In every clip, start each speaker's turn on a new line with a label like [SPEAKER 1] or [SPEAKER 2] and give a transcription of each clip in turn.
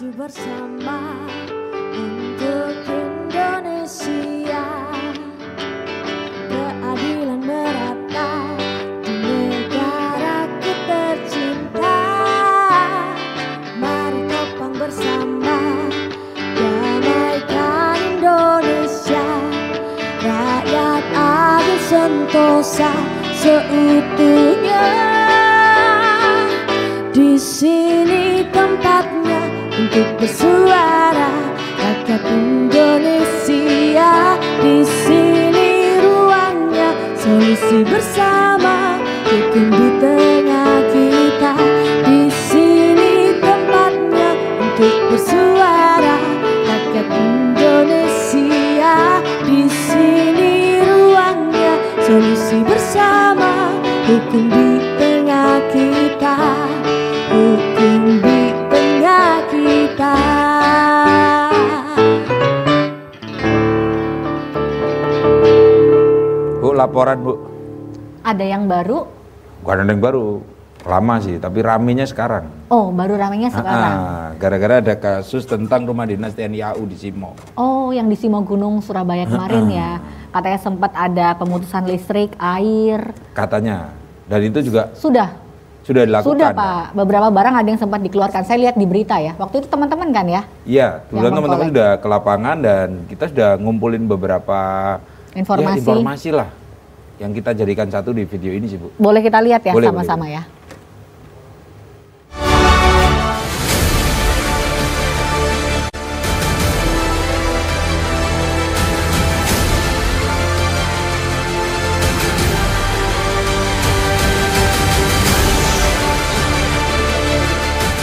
[SPEAKER 1] maju bersama untuk Indonesia. Keadilan merata di negaraku tercinta. Mari topang bersama, damaikan Indonesia. Rakyat adil sentosa seutuhnya. Di sini tempatnya untuk bersuara, rakyat Indonesia. Di sini ruangnya, solusi bersama, hukum di tengah kita. Di sini tempatnya untuk bersuara, rakyat Indonesia. Di sini ruangnya, solusi bersama, hukum di tengah kita. Hukum di tengah kita.
[SPEAKER 2] Bu, laporan Bu.
[SPEAKER 3] Ada yang baru?
[SPEAKER 2] Bukan ada yang baru, lama sih, tapi ramenya sekarang.
[SPEAKER 3] Oh, baru ramenya sekarang.
[SPEAKER 2] Gara-gara ada kasus tentang rumah dinas TNI AU di Simo.
[SPEAKER 3] Oh, yang di Simo Gunung, Surabaya kemarin ya. Katanya sempat ada pemutusan listrik, air.
[SPEAKER 2] Katanya, dan itu juga
[SPEAKER 3] Sudah
[SPEAKER 2] dilakukan.
[SPEAKER 3] Sudah Pak, beberapa barang ada yang sempat dikeluarkan. Saya lihat di berita ya. Waktu itu teman-teman kan ya?
[SPEAKER 2] Iya, kemudian teman-teman sudah ke lapangan dan kita sudah ngumpulin beberapa informasi lah yang kita jadikan satu di video ini sih Bu.
[SPEAKER 3] Boleh kita lihat ya
[SPEAKER 2] Boleh,
[SPEAKER 3] sama-sama
[SPEAKER 2] boleh.
[SPEAKER 3] Ya.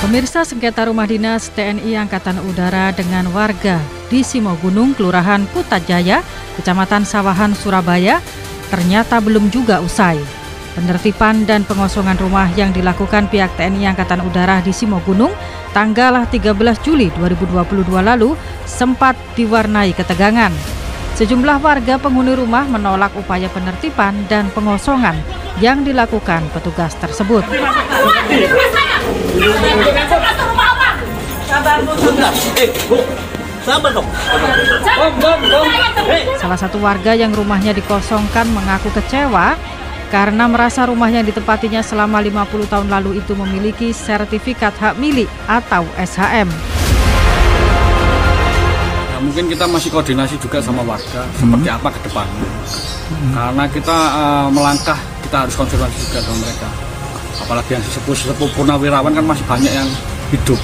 [SPEAKER 4] Pemirsa, sengketa rumah dinas TNI Angkatan Udara dengan warga di Simo Gunung, Kelurahan Putrajaya, Kecamatan Sawahan, Surabaya, ternyata belum juga usai. Penertiban dan pengosongan rumah yang dilakukan pihak TNI Angkatan Udara di Simo Gunung tanggal 13 Juli 2022 lalu sempat diwarnai ketegangan. Sejumlah warga penghuni rumah menolak upaya penertiban dan pengosongan yang dilakukan petugas tersebut. Salah satu warga yang rumahnya dikosongkan mengaku kecewa karena merasa rumah yang ditempatinya selama 50 tahun lalu itu memiliki sertifikat hak milik atau SHM.
[SPEAKER 5] Ya, mungkin kita masih koordinasi juga sama warga seperti apa ke depannya. Karena kita melangkah, kita harus konfirmasi juga dengan mereka. Apalagi yang sesepuh purnawirawan kan masih banyak yang hidup.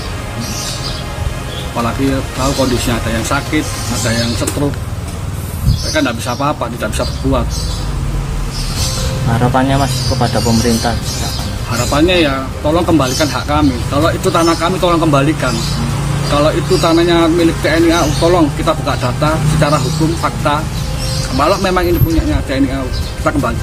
[SPEAKER 5] Apalagi tahu kondisinya, ada yang sakit, ada yang stroke. Mereka tidak bisa apa-apa, tidak bisa berbuat.
[SPEAKER 6] Harapannya Mas kepada pemerintah?
[SPEAKER 5] Harapannya ya tolong kembalikan hak kami. Kalau itu tanah kami tolong kembalikan. Kalau itu tanahnya milik TNI AU, tolong kita buka data secara hukum, fakta. Kalau memang ini punyanya TNI AU, kita kembali.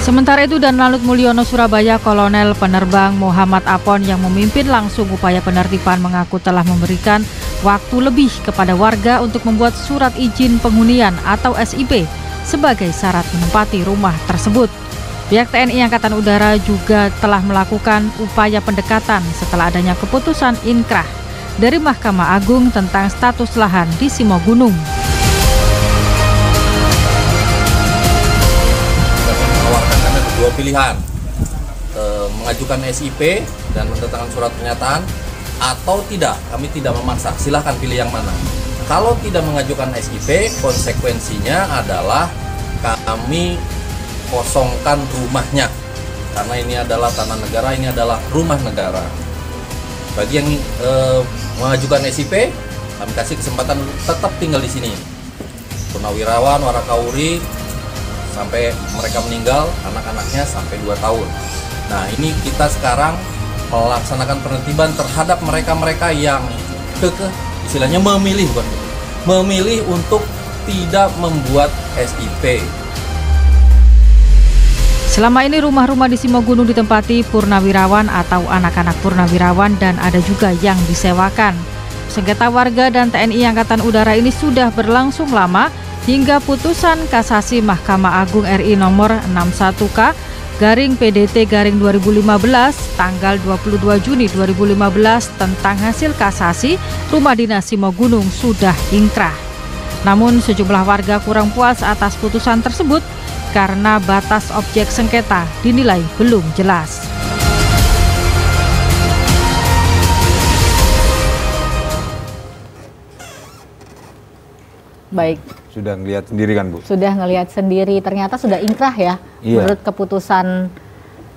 [SPEAKER 4] Sementara itu, Danlanut Mulyono Surabaya, Kolonel Penerbang Muhammad Apon yang memimpin langsung upaya penertiban mengaku telah memberikan waktu lebih kepada warga untuk membuat surat izin penghunian atau SIP sebagai syarat menempati rumah tersebut. Pihak TNI Angkatan Udara juga telah melakukan upaya pendekatan setelah adanya keputusan inkrah dari Mahkamah Agung tentang status lahan di Simo Gunung.
[SPEAKER 7] Dua pilihan, mengajukan SIP dan mendatangkan surat pernyataan atau tidak, kami tidak memaksa, silahkan pilih yang mana. Kalau tidak mengajukan SIP, konsekuensinya adalah kami kosongkan rumahnya, karena ini adalah tanah negara, ini adalah rumah negara. Bagi yang mengajukan SIP, kami kasih kesempatan tetap tinggal di sini. Purnawirawan, Warakauri, sampai mereka meninggal, anak-anaknya sampai 2 tahun. Nah, ini kita sekarang melaksanakan penertiban terhadap mereka-mereka yang istilahnya memilih untuk tidak membuat SIP.
[SPEAKER 4] Selama ini rumah-rumah di Simo Gunung ditempati purnawirawan atau anak-anak purnawirawan dan ada juga yang disewakan. Sengketa warga dan TNI Angkatan Udara ini sudah berlangsung lama hingga putusan kasasi Mahkamah Agung RI nomor 61K PDT-2015 tanggal 22 Juni 2015 tentang hasil kasasi Rumah Dinas Simogunung sudah ingkrah. Namun sejumlah warga kurang puas atas putusan tersebut karena batas objek sengketa dinilai belum jelas.
[SPEAKER 3] Baik.
[SPEAKER 2] Sudah ngelihat sendiri kan, Bu?
[SPEAKER 3] Sudah ngelihat sendiri, ternyata sudah ingkrah ya, menurut keputusan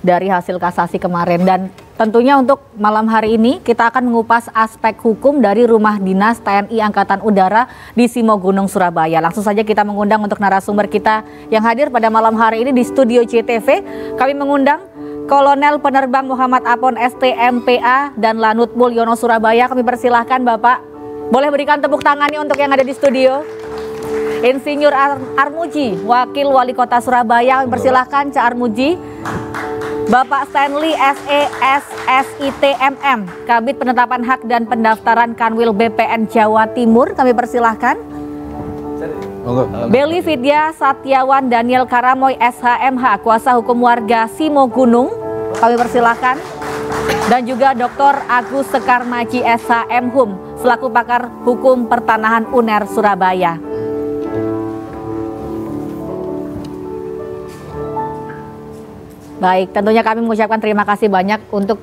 [SPEAKER 3] dari hasil kasasi kemarin. Dan tentunya untuk malam hari ini kita akan mengupas aspek hukum dari Rumah Dinas TNI Angkatan Udara di Simogunung, Surabaya. Langsung saja kita mengundang untuk narasumber kita yang hadir pada malam hari ini di studio CTV. Kami mengundang Kolonel Penerbang Muhammad Apon STMPA dan Lanut Mulyono Surabaya. Kami persilahkan Bapak, boleh berikan tepuk tangannya untuk yang ada di studio. Insinyur Armuji, Wakil Wali Kota Surabaya, kami persilahkan Cak Armuji. Bapak Stanley SESSITMM, Kabid Penetapan Hak dan Pendaftaran Kanwil BPN Jawa Timur, kami persilahkan. Beli Vidya Satyawan Daniel Karamoy SHMH, Kuasa Hukum Warga Simogunung, kami persilahkan. Dan juga Dr. Agus Sekarmaji SHMHum, selaku pakar hukum pertanahan UNER Surabaya. Baik, tentunya kami mengucapkan terima kasih banyak untuk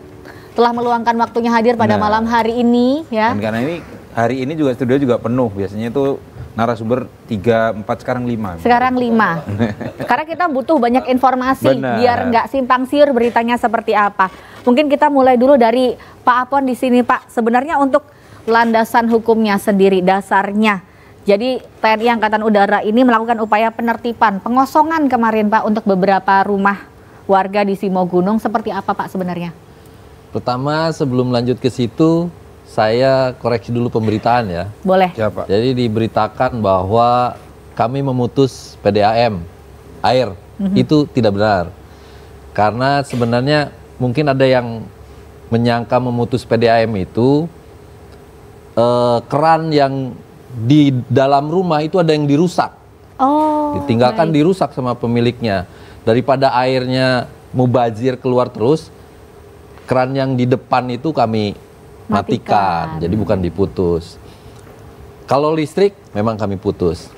[SPEAKER 3] telah meluangkan waktunya hadir pada malam hari ini ya.
[SPEAKER 2] Dan karena ini hari ini juga studio juga penuh, biasanya itu narasumber 3, 4, sekarang 5.
[SPEAKER 3] Sekarang 5. Karena kita butuh banyak informasi.
[SPEAKER 2] Benar.
[SPEAKER 3] Biar nggak simpang siur beritanya seperti apa. Mungkin kita mulai dulu dari Pak Apon di sini, Pak. Sebenarnya untuk landasan hukumnya sendiri, dasarnya. Jadi TNI Angkatan Udara ini melakukan upaya penertiban, pengosongan kemarin Pak untuk beberapa rumah warga di Simogunung. Seperti apa Pak sebenarnya?
[SPEAKER 8] Pertama, sebelum lanjut ke situ, saya koreksi dulu pemberitaan ya.
[SPEAKER 3] Boleh.
[SPEAKER 2] Ya, Pak.
[SPEAKER 8] Jadi diberitakan bahwa kami memutus PDAM air. Itu tidak benar. Karena sebenarnya mungkin ada yang menyangka memutus PDAM itu keran yang di dalam rumah itu ada yang dirusak.
[SPEAKER 3] Oh.
[SPEAKER 8] Ditinggalkan dirusak sama pemiliknya. Daripada airnya mubazir keluar terus, keran yang di depan itu kami matikan. Jadi bukan diputus. Kalau listrik memang kami putus.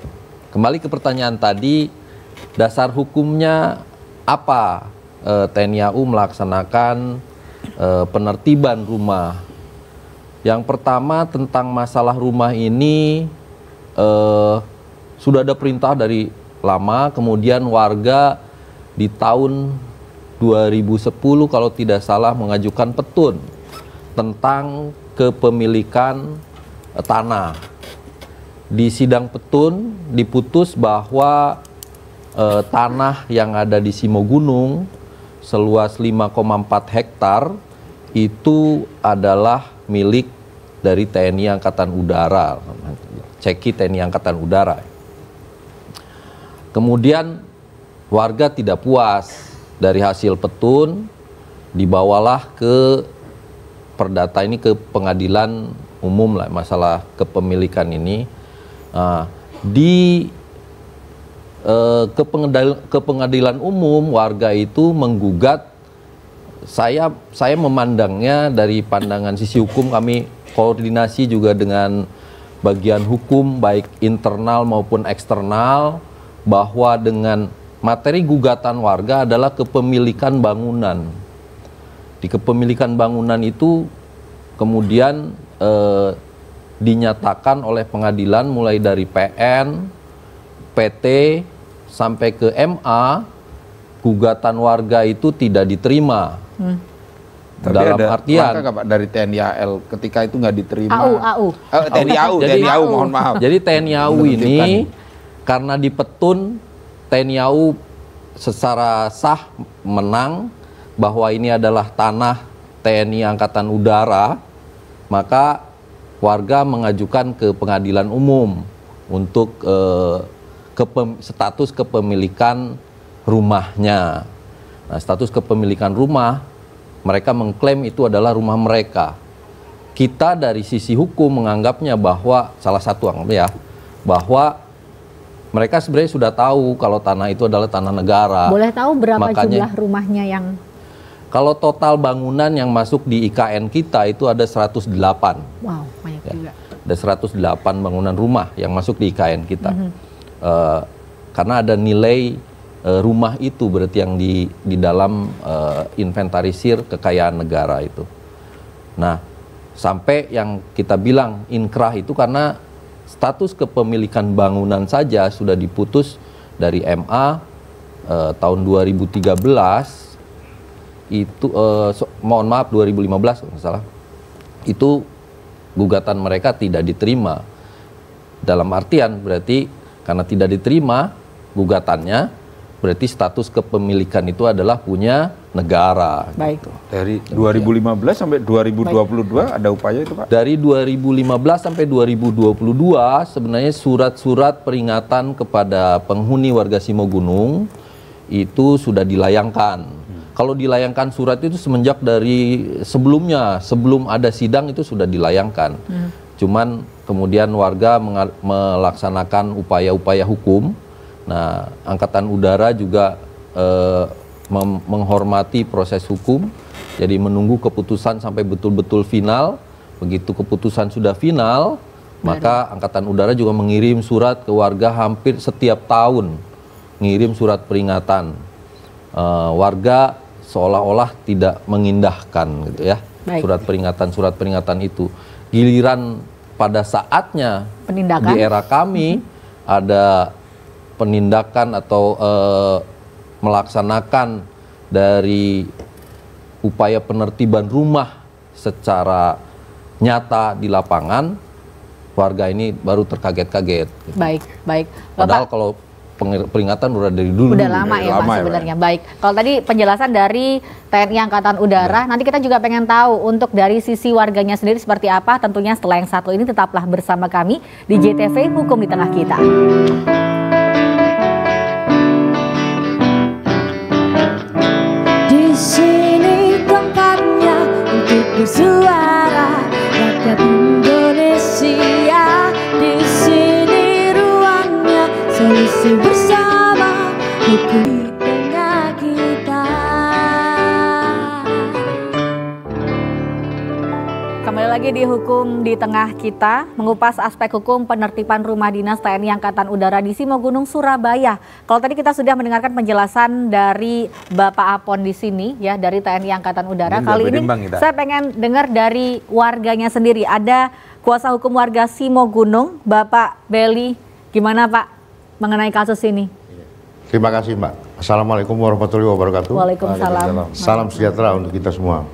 [SPEAKER 8] Kembali ke pertanyaan tadi, dasar hukumnya apa TNI AU melaksanakan penertiban rumah? Yang pertama tentang masalah rumah ini sudah ada perintah dari lama, kemudian warga di tahun 2010 kalau tidak salah mengajukan petun tentang kepemilikan tanah. Di sidang petun diputus bahwa tanah yang ada di Simogunung seluas 5,4 hektar itu adalah milik dari TNI Angkatan Udara, Ceki TNI Angkatan Udara. Kemudian warga tidak puas dari hasil petun, dibawalah ke perdata ini ke pengadilan umum lah masalah kepemilikan ini. Ke pengadilan umum warga itu menggugat. Saya memandangnya dari pandangan sisi hukum, kami koordinasi juga dengan bagian hukum baik internal maupun eksternal, bahwa dengan materi gugatan warga adalah kepemilikan bangunan. Di kepemilikan bangunan itu kemudian dinyatakan oleh pengadilan mulai dari PN, PT, sampai ke MA, gugatan warga itu tidak diterima. Dalam artian
[SPEAKER 2] dari TNI AL ketika itu nggak diterima. TNI AU, mohon maaf.
[SPEAKER 8] Jadi TNI AU ini karena di petun TNI AU secara sah menang bahwa ini adalah tanah TNI Angkatan Udara, maka warga mengajukan ke pengadilan umum untuk status kepemilikan rumahnya. Nah, status kepemilikan rumah, mereka mengklaim itu adalah rumah mereka. Kita dari sisi hukum menganggapnya bahwa salah satu ya, bahwa mereka sebenarnya sudah tahu kalau tanah itu adalah tanah negara.
[SPEAKER 3] Boleh tahu berapa
[SPEAKER 8] Makanya,
[SPEAKER 3] jumlah rumahnya yang...
[SPEAKER 8] Kalau total bangunan yang masuk di IKN kita itu ada 108.
[SPEAKER 3] Wow, banyak juga.
[SPEAKER 8] Ada 108 bangunan rumah yang masuk di IKN kita. Karena ada nilai rumah itu berarti yang di dalam inventarisir kekayaan negara itu. Nah, sampai yang kita bilang inkrah itu karena status kepemilikan bangunan saja sudah diputus dari MA tahun 2013. Itu mohon maaf 2015 kalau nggak salah, itu gugatan mereka tidak diterima. Dalam artian berarti karena tidak diterima gugatannya, berarti status kepemilikan itu adalah punya negara.
[SPEAKER 3] Baik.
[SPEAKER 8] Gitu.
[SPEAKER 2] Dari 2015 sampai 2022 ada upaya itu, Pak?
[SPEAKER 8] Dari 2015 sampai 2022 sebenarnya surat-surat peringatan kepada penghuni warga Simogunung itu sudah dilayangkan. Kalau dilayangkan surat itu semenjak dari sebelumnya, sebelum ada sidang itu sudah dilayangkan. Cuman kemudian warga melaksanakan upaya-upaya hukum. Nah, Angkatan Udara juga menghormati proses hukum, jadi menunggu keputusan sampai betul-betul final. Begitu keputusan sudah final, maka Angkatan Udara juga mengirim surat ke warga hampir setiap tahun, ngirim surat peringatan. Warga seolah-olah tidak mengindahkan gitu ya.
[SPEAKER 3] Baik.
[SPEAKER 8] Surat peringatan itu. Giliran pada saatnya
[SPEAKER 3] Penindakan.
[SPEAKER 8] di era kami ada penindakan atau melaksanakan dari upaya penertiban rumah secara nyata di lapangan, warga ini baru terkaget-kaget. Gitu.
[SPEAKER 3] Baik, baik.
[SPEAKER 8] Padahal
[SPEAKER 3] Bapak,
[SPEAKER 8] kalau peringatan udah dari dulu.
[SPEAKER 3] udah lama ya Pak sebenarnya. Baik. Kalau tadi penjelasan dari TNI Angkatan Udara, nanti kita juga pengen tahu untuk dari sisi warganya sendiri seperti apa. Tentunya setelah yang satu ini tetaplah bersama kami di JTV Hukum di Tengah Kita.
[SPEAKER 1] Di sini tempatnya untuk bersuara rakyat Indonesia. Di sini ruangnya solusi bersama hukum di tengah kita.
[SPEAKER 3] Kembali lagi di Hukum di Tengah Kita, mengupas aspek hukum penertiban rumah dinas TNI Angkatan Udara di Simogunung, Surabaya. Kalau tadi kita sudah mendengarkan penjelasan dari Bapak Apon di sini ya, dari TNI Angkatan Udara. Kali ini saya pengen dengar dari warganya sendiri. Ada kuasa hukum warga Simogunung, Bapak Beli. Gimana Pak mengenai kasus ini?
[SPEAKER 9] Terima kasih Mbak. Assalamualaikum warahmatullahi wabarakatuh.
[SPEAKER 3] Waalaikumsalam.
[SPEAKER 9] Salam sejahtera untuk kita semua.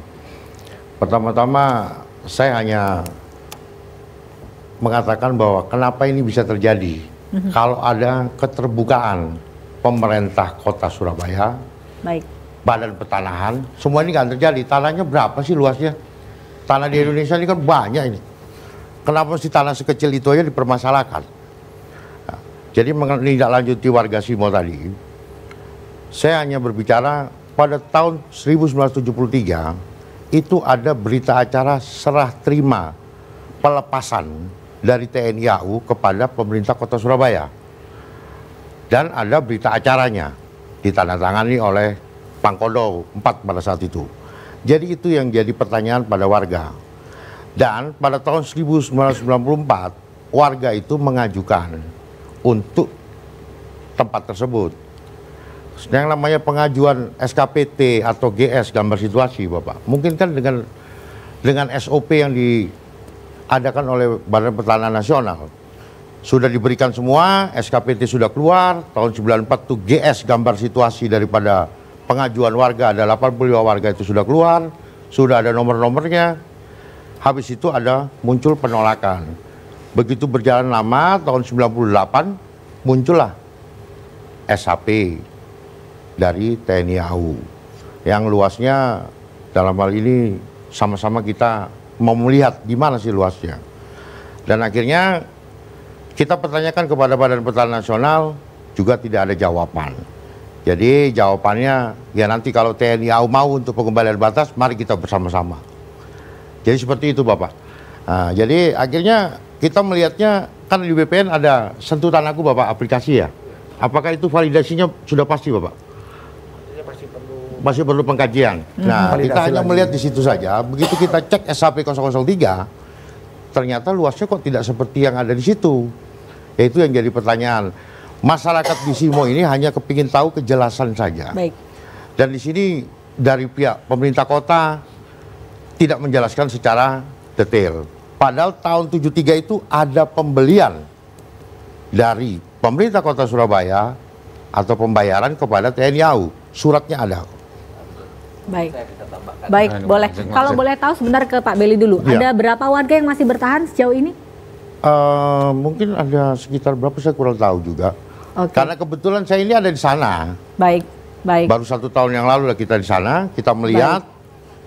[SPEAKER 9] Pertama-tama saya hanya mengatakan bahwa kenapa ini bisa terjadi. Kalau ada keterbukaan pemerintah kota Surabaya,
[SPEAKER 3] baik,
[SPEAKER 9] badan petanahan, semua ini nggak terjadi. Tanahnya berapa sih luasnya? Tanah di Indonesia ini kan banyak ini. Kenapa sih tanah sekecil itu aja dipermasalahkan? Nah, jadi menindaklanjuti warga Simo tadi, saya hanya berbicara pada tahun 1973, itu ada berita acara serah terima pelepasan dari TNI AU kepada pemerintah kota Surabaya. Dan ada berita acaranya ditandatangani oleh Pangkodo 4 pada saat itu. Jadi itu yang jadi pertanyaan pada warga. Dan pada tahun 1994 warga itu mengajukan untuk tempat tersebut. Yang namanya pengajuan SKPT atau GS gambar situasi Bapak, mungkin kan dengan SOP yang diadakan oleh Badan Pertanahan Nasional sudah diberikan semua, SKPT sudah keluar tahun 94 tuh GS gambar situasi daripada pengajuan warga, ada 85 warga itu sudah keluar, sudah ada nomor-nomornya. Habis itu ada muncul penolakan. Begitu berjalan lama tahun 98 muncullah SHP dari TNI AU yang luasnya dalam hal ini sama-sama kita mau melihat di mana sih luasnya. Dan akhirnya kita pertanyakan kepada Badan Pertanahan Nasional juga tidak ada jawaban. Jadi jawabannya ya nanti kalau TNI AU mau untuk pengembalian batas mari kita bersama-sama. Jadi seperti itu Bapak. Nah, jadi akhirnya kita melihatnya kan di BPN ada Sentuh Tanahku Bapak aplikasi ya. Apakah itu validasinya sudah pasti Bapak? Masih perlu pengkajian. Nah, kita hanya melihat di situ saja. Begitu kita cek SHP 003, ternyata luasnya kok tidak seperti yang ada di situ. Yaitu yang jadi pertanyaan. Masyarakat di Simo ini hanya kepingin tahu kejelasan saja.
[SPEAKER 3] Baik.
[SPEAKER 9] Dan di sini dari pihak pemerintah kota tidak menjelaskan secara detail. Padahal tahun 73 itu ada pembelian dari pemerintah kota Surabaya atau pembayaran kepada TNI AU. Suratnya ada.
[SPEAKER 3] Baik, baik, boleh. Kalau boleh tahu sebentar ke Pak Beli dulu.
[SPEAKER 9] Ya.
[SPEAKER 3] Ada berapa warga yang masih bertahan sejauh ini?
[SPEAKER 9] Mungkin ada sekitar berapa, saya kurang tahu juga. Karena kebetulan saya ini ada di sana.
[SPEAKER 3] Baik, baik.
[SPEAKER 9] Baru 1 tahun yang lalu lah kita di sana, kita melihat.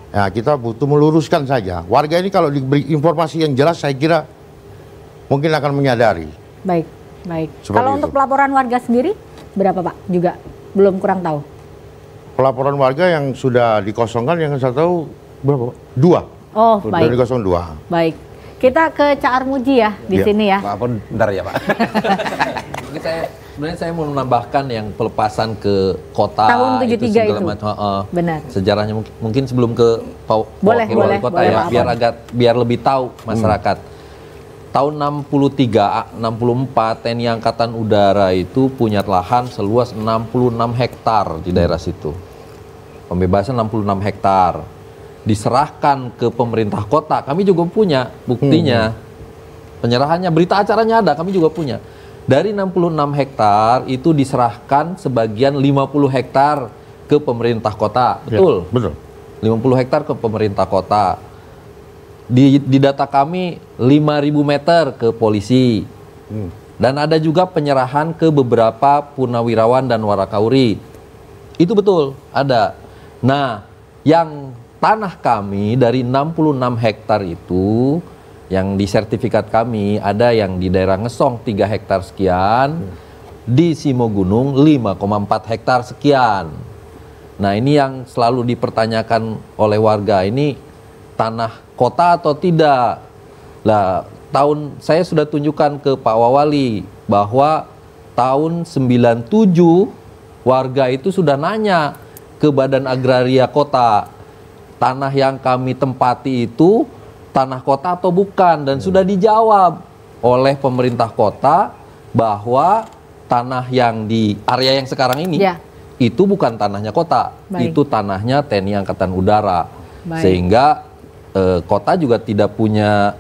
[SPEAKER 9] Nah, kita butuh meluruskan saja. Warga ini kalau diberi informasi yang jelas, saya kira mungkin akan menyadari.
[SPEAKER 3] Baik, baik.
[SPEAKER 9] Seperti
[SPEAKER 3] Kalau
[SPEAKER 9] itu.
[SPEAKER 3] untuk pelaporan warga sendiri, berapa Pak? Juga belum, kurang tahu.
[SPEAKER 9] Pelaporan warga yang sudah dikosongkan, yang saya tahu berapa? 2.
[SPEAKER 3] Oh, baik.
[SPEAKER 9] Dari 02.
[SPEAKER 3] Baik. Kita ke Cak Armuji ya di sini ya.
[SPEAKER 2] Pak pun bentar ya Pak.
[SPEAKER 8] Sebenarnya saya mau menambahkan yang pelepasan ke kota
[SPEAKER 3] Tahun 73 itu. Benar.
[SPEAKER 8] Sejarahnya mungkin sebelum ke
[SPEAKER 3] Boleh,
[SPEAKER 8] wali kota
[SPEAKER 3] boleh,
[SPEAKER 8] ya,
[SPEAKER 3] Pak.
[SPEAKER 8] biar lebih tahu masyarakat. Tahun 63, 64 TNI Angkatan Udara itu punya lahan seluas 66 hektar di daerah situ. Pembebasan 66 hektar. Diserahkan ke pemerintah kota, kami juga punya buktinya. Penyerahannya, berita acaranya ada, kami juga punya. Dari 66 hektar itu diserahkan sebagian 50 hektar ke pemerintah kota. Betul?
[SPEAKER 9] Ya, betul.
[SPEAKER 8] 50 hektar ke pemerintah kota. Di data kami 5.000 meter ke polisi. Dan ada juga penyerahan ke beberapa purnawirawan dan warakauri. Itu betul, ada. Nah, yang tanah kami dari 66 hektar itu, yang di sertifikat kami, ada yang di daerah Ngesong 3 hektar sekian, di Simo Gunung 5,4 hektar sekian. Nah, ini yang selalu dipertanyakan oleh warga, ini tanah kota atau tidak. Lah, saya sudah tunjukkan ke Pak Wawali bahwa tahun 97 warga itu sudah nanya ke Badan Agraria Kota, tanah yang kami tempati itu tanah kota atau bukan, dan sudah dijawab oleh pemerintah kota bahwa tanah yang di area yang sekarang ini itu bukan tanahnya kota.
[SPEAKER 3] Baik.
[SPEAKER 8] Itu tanahnya TNI Angkatan Udara.
[SPEAKER 3] Baik.
[SPEAKER 8] Sehingga kota juga tidak punya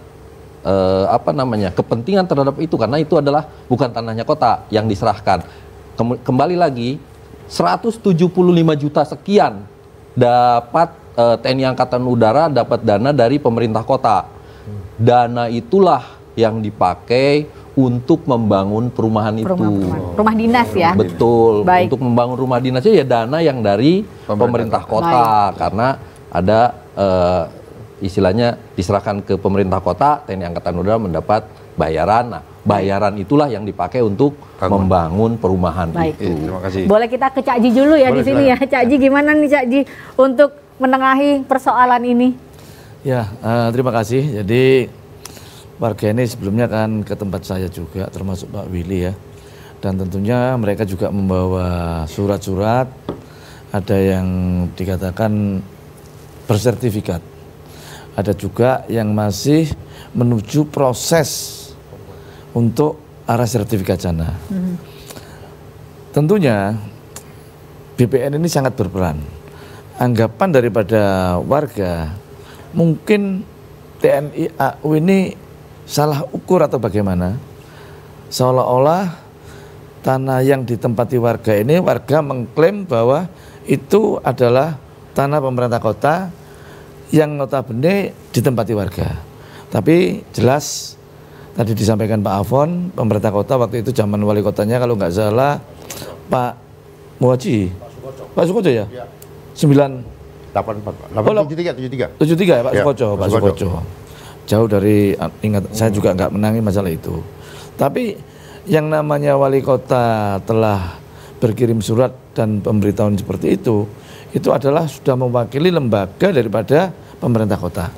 [SPEAKER 8] kepentingan terhadap itu, karena itu adalah bukan tanahnya kota yang diserahkan. Kembali lagi 175 juta sekian dapat TNI Angkatan Udara dapat dana dari pemerintah kota. Dana itulah yang dipakai untuk membangun perumahan itu.
[SPEAKER 3] Rumah dinas ya?
[SPEAKER 8] Betul.
[SPEAKER 3] Baik.
[SPEAKER 8] Untuk membangun rumah dinasnya ya dana yang dari pemerintah kota. Karena ada istilahnya diserahkan ke pemerintah kota, TNI Angkatan Udara mendapat bayaran. Nah, bayaran itulah yang dipakai untuk membangun perumahan itu.
[SPEAKER 2] Terima kasih.
[SPEAKER 3] Boleh kita ke Cak Ji dulu ya. Boleh, di sini ya. Cak Ji, gimana nih Cak Ji untuk menengahi persoalan ini?
[SPEAKER 10] Ya, terima kasih. Jadi warga ini sebelumnya kan ke tempat saya juga, termasuk Pak Willy ya. Dan tentunya mereka juga membawa surat-surat, ada yang dikatakan bersertifikat. Ada juga yang masih menuju proses untuk arah sertifikat tanah. Tentunya BPN ini sangat berperan. Anggapan daripada warga, mungkin TNI AU ini salah ukur atau bagaimana, seolah-olah tanah yang ditempati warga ini, warga mengklaim bahwa itu adalah tanah pemerintah kota yang notabene ditempati warga. Tapi jelas tadi disampaikan Pak Afon, pemerintah kota waktu itu zaman wali kotanya kalau nggak salah Pak Muhaji, Pak Sukoco ya?
[SPEAKER 9] 73
[SPEAKER 10] ya Pak
[SPEAKER 9] Ya,
[SPEAKER 10] Sukoco, Pak Sukoco. Jauh dari ingat, saya juga nggak menangi masalah itu. Tapi yang namanya wali kota telah berkirim surat dan pemberitahuan seperti itu adalah sudah mewakili lembaga daripada pemerintah kota.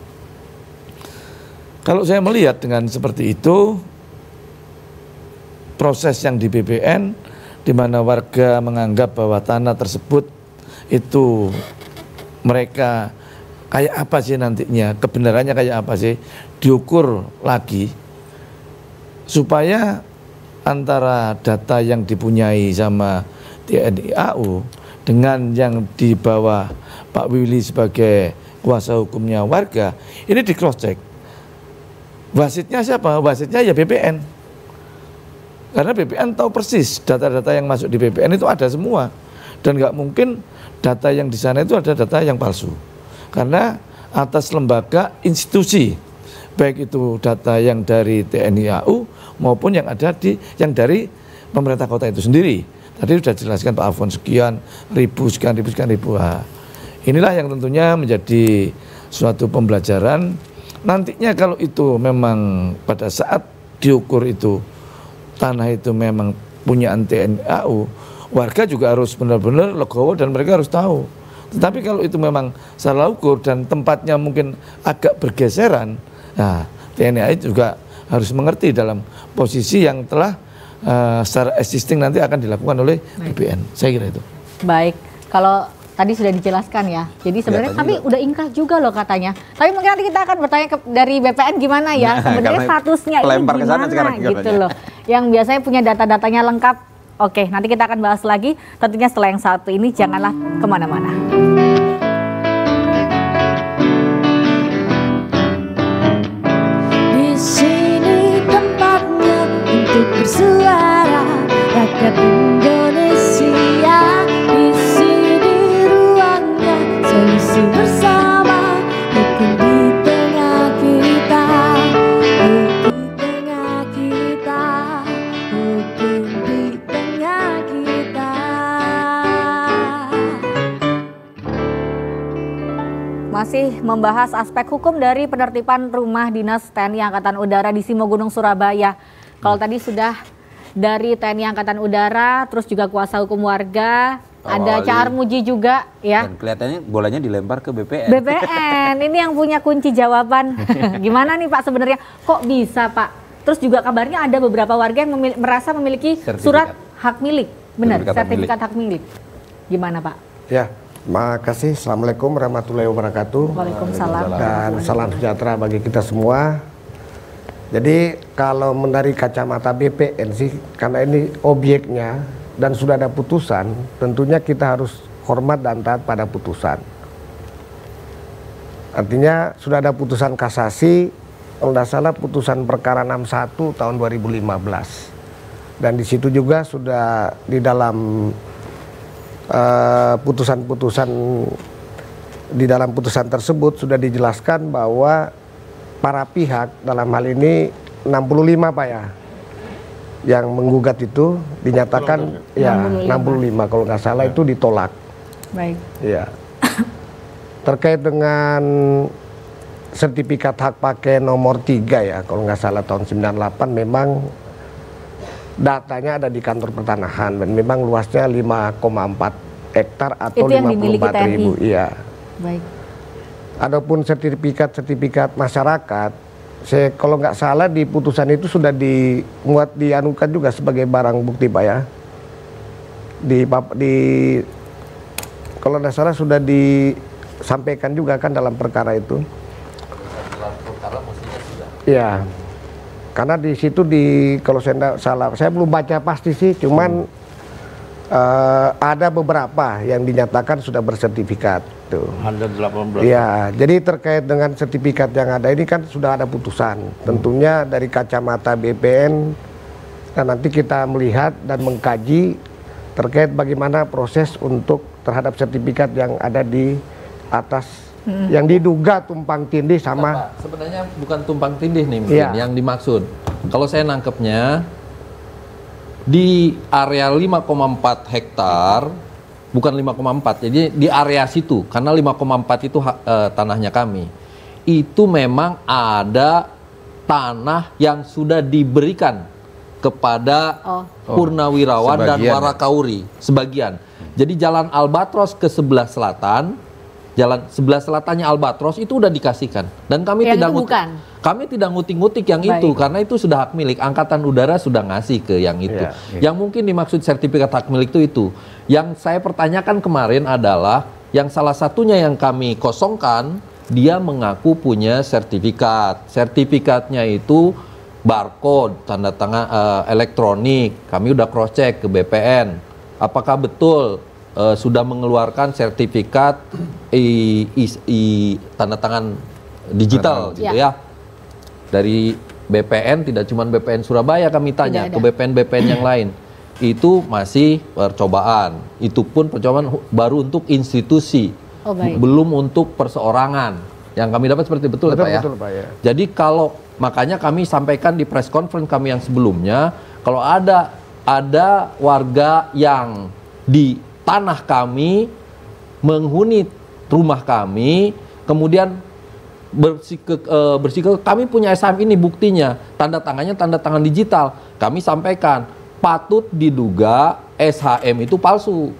[SPEAKER 10] Kalau saya melihat dengan seperti itu, proses yang di BPN, di mana warga menganggap bahwa tanah tersebut itu mereka kayak apa sih nantinya, kebenarannya kayak apa sih, diukur lagi supaya antara data yang dipunyai sama TNI AU dengan yang di bawah Pak Willy sebagai kuasa hukumnya warga ini di cross check. Wasitnya siapa? Wasitnya ya BPN. Karena BPN tahu persis data-data yang masuk di BPN itu ada semua, dan nggak mungkin data yang di sana itu ada data yang palsu. Karena atas lembaga institusi, baik itu data yang dari TNI AU maupun yang ada yang dari pemerintah kota itu sendiri. Tadi sudah jelaskan Pak Afon sekian ribu. Nah, inilah yang tentunya menjadi suatu pembelajaran. Nantinya kalau itu memang pada saat diukur itu tanah itu memang punya TNI AU, warga juga harus benar-benar legowo dan mereka harus tahu. Tetapi kalau itu memang salah ukur dan tempatnya mungkin agak bergeseran, nah TNI AU juga harus mengerti dalam posisi yang telah secara existing nanti akan dilakukan oleh BPN. Saya kira itu. Baik, kalau tadi sudah dijelaskan ya. Jadi sebenarnya kami udah ingkrah juga loh katanya. Tapi mungkin nanti kita akan bertanya dari BPN gimana ya. Sebenarnya statusnya ini gimana gitu loh. Yang biasanya punya data-datanya lengkap. Oke, nanti kita akan bahas lagi. Tentunya setelah yang satu ini janganlah kemana-mana.
[SPEAKER 1] Di sini tempatnya untuk bersuara rakyat Indonesia. Di sini ruangnya solusi bersama, hukum di tengah kita, hukum di tengah kita, hukum di tengah kita.
[SPEAKER 3] Masih membahas aspek hukum dari penertiban rumah dinas TNI Angkatan Udara di Simogunung, Surabaya. Kalau tadi sudah dari TNI Angkatan Udara, terus juga kuasa hukum warga, ada Cak Armuji juga ya.
[SPEAKER 2] Dan kelihatannya bolanya dilempar ke BPN.
[SPEAKER 3] BPN, ini yang punya kunci jawaban. Gimana nih Pak sebenarnya? Kok bisa Pak? Terus juga kabarnya ada beberapa warga yang merasa memiliki surat hak milik. Benar, sertifikat hak milik. Gimana Pak?
[SPEAKER 11] Ya, makasih. Assalamualaikum warahmatullahi wabarakatuh.
[SPEAKER 3] Waalaikumsalam.
[SPEAKER 11] Dan salam sejahtera bagi kita semua. Jadi kalau dari kacamata BPN sih, karena ini objeknya dan sudah ada putusan, tentunya kita harus hormat dan taat pada putusan. Artinya sudah ada putusan kasasi, kalau tidak salah putusan perkara 61 tahun 2015. Dan di situ juga sudah di dalam putusan-putusan, di dalam putusan tersebut sudah dijelaskan bahwa para pihak dalam hal ini 65 Pak ya, yang menggugat itu dinyatakan 65. Ya 65 kalau nggak salah itu ditolak.
[SPEAKER 3] Baik.
[SPEAKER 11] Ya. Terkait dengan sertifikat hak pakai nomor 3 ya, kalau nggak salah tahun 98, memang datanya ada di kantor pertanahan dan memang luasnya 5,4 hektar atau 54.000. Iya.
[SPEAKER 3] Baik.
[SPEAKER 11] Adapun sertifikat masyarakat, kalau nggak salah di putusan itu sudah dianukan juga sebagai barang bukti Pak ya. Kalau nggak salah sudah disampaikan juga kan dalam perkara itu. Ya, karena di situ kalau saya nggak salah, saya belum baca pasti sih, cuman ada beberapa yang dinyatakan sudah bersertifikat. Tuh.
[SPEAKER 9] 118.
[SPEAKER 11] Ya, jadi terkait dengan sertifikat yang ada ini kan sudah ada putusan. Tentunya dari kacamata BPN, dan nanti kita melihat dan mengkaji terkait bagaimana proses untuk terhadap sertifikat yang ada di atas, yang diduga tumpang tindih sama.
[SPEAKER 8] Nah, Pak, sebenarnya bukan tumpang tindih nih mungkin yang dimaksud. Kalau saya nangkepnya di area 5,4 hektar, bukan 5,4, jadi di area situ, karena 5,4 itu tanahnya kami. Itu memang ada tanah yang sudah diberikan kepada purnawirawan dan warakauri, sebagian. Jadi jalan Albatros ke sebelah selatan, jalan sebelah selatannya Albatros itu udah dikasihkan. Dan kami tidak ngutik-ngutik yang itu karena itu sudah hak milik. Angkatan Udara sudah ngasih ke yang itu. Yang mungkin dimaksud sertifikat hak milik itu. Yang saya pertanyakan kemarin adalah yang salah satunya yang kami kosongkan, dia mengaku punya sertifikat. Sertifikatnya itu barcode, tanda tangan elektronik. Kami udah cross check ke BPN. Apakah betul sudah mengeluarkan sertifikat tanda tangan digital gitu ya dari BPN, tidak cuma BPN Surabaya kami tanya ke BPN-BPN yang lain. Itu masih percobaan, itu pun percobaan baru untuk institusi, belum untuk perseorangan. Yang kami dapat seperti betul Pak ya? Jadi kalau makanya kami sampaikan di press conference kami yang sebelumnya, kalau ada warga yang di tanah kami, menghuni rumah kami, kemudian bersikeras kami punya SHM ini buktinya, tanda tangannya tanda tangan digital. Kami sampaikan patut diduga SHM itu palsu.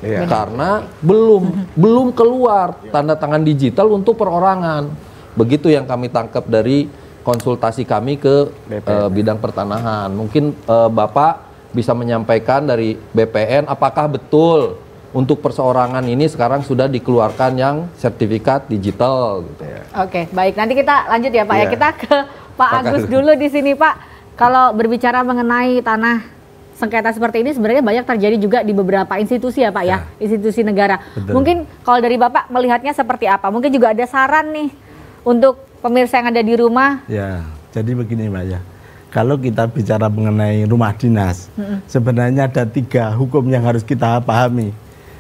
[SPEAKER 8] Karena belum keluar tanda tangan digital untuk perorangan. Begitu yang kami tangkap dari konsultasi kami ke bidang pertanahan. Mungkin Bapak bisa menyampaikan dari BPN apakah betul untuk perseorangan ini sekarang sudah dikeluarkan yang sertifikat digital gitu ya.
[SPEAKER 3] Oke, baik. Nanti kita lanjut ya Pak ya. Kita ke Pak Agus dulu di sini Pak. Kalau berbicara mengenai tanah sengketa seperti ini sebenarnya banyak terjadi juga di beberapa institusi ya Pak ya, institusi negara. Betul. Mungkin kalau dari Bapak melihatnya seperti apa? Mungkin juga ada saran nih untuk pemirsa yang ada di rumah.
[SPEAKER 12] Ya, jadi begini Mbak ya. Kalau kita bicara mengenai rumah dinas, sebenarnya ada 3 hukum yang harus kita pahami.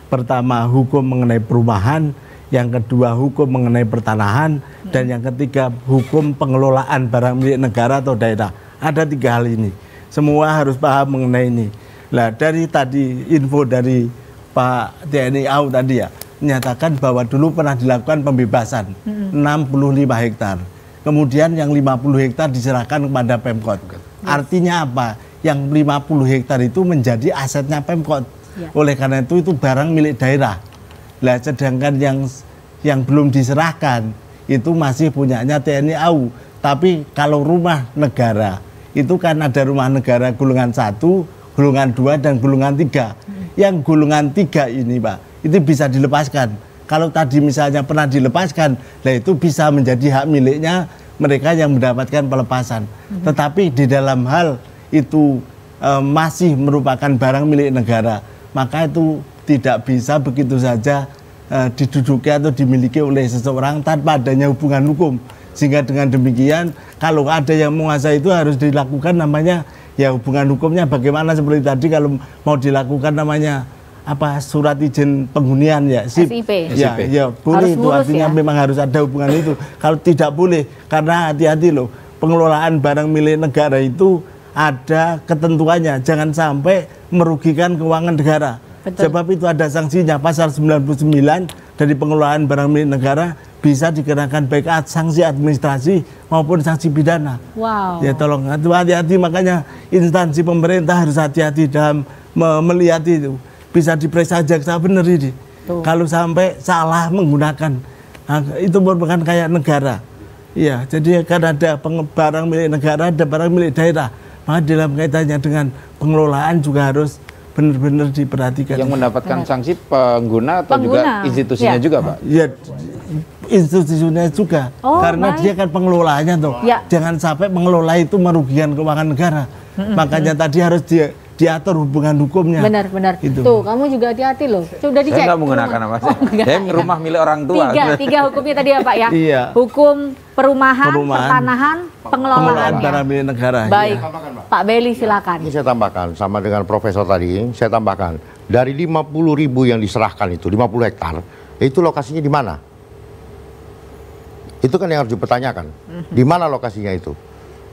[SPEAKER 12] Pertama, hukum mengenai perumahan, yang kedua hukum mengenai pertanahan, dan yang ketiga hukum pengelolaan barang milik negara atau daerah. Ada 3 hal ini. Semua harus paham mengenai ini. Nah, dari tadi info dari Pak TNI AU tadi ya, menyatakan bahwa dulu pernah dilakukan pembebasan 65 hektar. Kemudian yang 50 hektar diserahkan kepada Pemkot. Artinya apa? Yang 50 hektar itu menjadi asetnya Pemkot. Oleh karena itu barang milik daerah. Nah, sedangkan yang belum diserahkan itu masih punyanya TNI AU. Tapi kalau rumah negara itu kan ada rumah negara golongan 1, golongan 2 dan golongan 3. Yang golongan 3 ini Pak, itu bisa dilepaskan. Kalau tadi misalnya pernah dilepaskan, nah itu bisa menjadi hak miliknya mereka yang mendapatkan pelepasan. Tetapi di dalam hal itu masih merupakan barang milik negara, maka itu tidak bisa begitu saja diduduki atau dimiliki oleh seseorang tanpa adanya hubungan hukum. Sehingga dengan demikian, kalau ada yang menguasai itu harus dilakukan namanya ya hubungan hukumnya bagaimana seperti tadi kalau mau dilakukan namanya apa surat izin penghunian ya SIP. Ya boleh itu artinya memang harus ada hubungan itu. Kalau tidak boleh karena hati-hati loh, pengelolaan barang milik negara itu ada ketentuannya, jangan sampai merugikan keuangan negara. Sebab itu ada sanksinya, pasal 99 dari pengelolaan barang milik negara bisa dikenakan baik sanksi administrasi maupun sanksi pidana. Ya tolong hati-hati, makanya instansi pemerintah harus hati-hati dalam melihat itu. Bisa diperiksa jaksa benar ini. Kalau sampai salah menggunakan, itu merupakan kayak negara. Iya, jadi kan ada barang milik negara, ada barang milik daerah. Maka dalam kaitannya dengan pengelolaan juga harus benar-benar diperhatikan.
[SPEAKER 2] Yang mendapatkan sanksi pengguna atau juga institusinya juga Pak?
[SPEAKER 12] Iya, institusinya juga. Karena dia kan pengelolaannya tuh. Jangan sampai pengelola itu merugikan keuangan negara. Makanya tadi harus diatur hubungan hukumnya.
[SPEAKER 3] Benar. Tuh, kamu juga hati-hati loh. Sudah dicek.
[SPEAKER 2] Saya nggak menggunakan nama saya. Saya rumah milik orang tua.
[SPEAKER 3] Tiga hukumnya tadi ya Pak ya.
[SPEAKER 12] Iya.
[SPEAKER 3] Hukum perumahan, pertanahan, pengelolaan
[SPEAKER 12] barang milik negara.
[SPEAKER 3] Baik. Pak Beli silakan.
[SPEAKER 9] Ini saya tambahkan sama dengan Profesor tadi. Saya tambahkan dari 50.000 yang diserahkan itu 50 hektar itu lokasinya di mana? Itu kan yang harus dipertanyakan. Di mana lokasinya itu?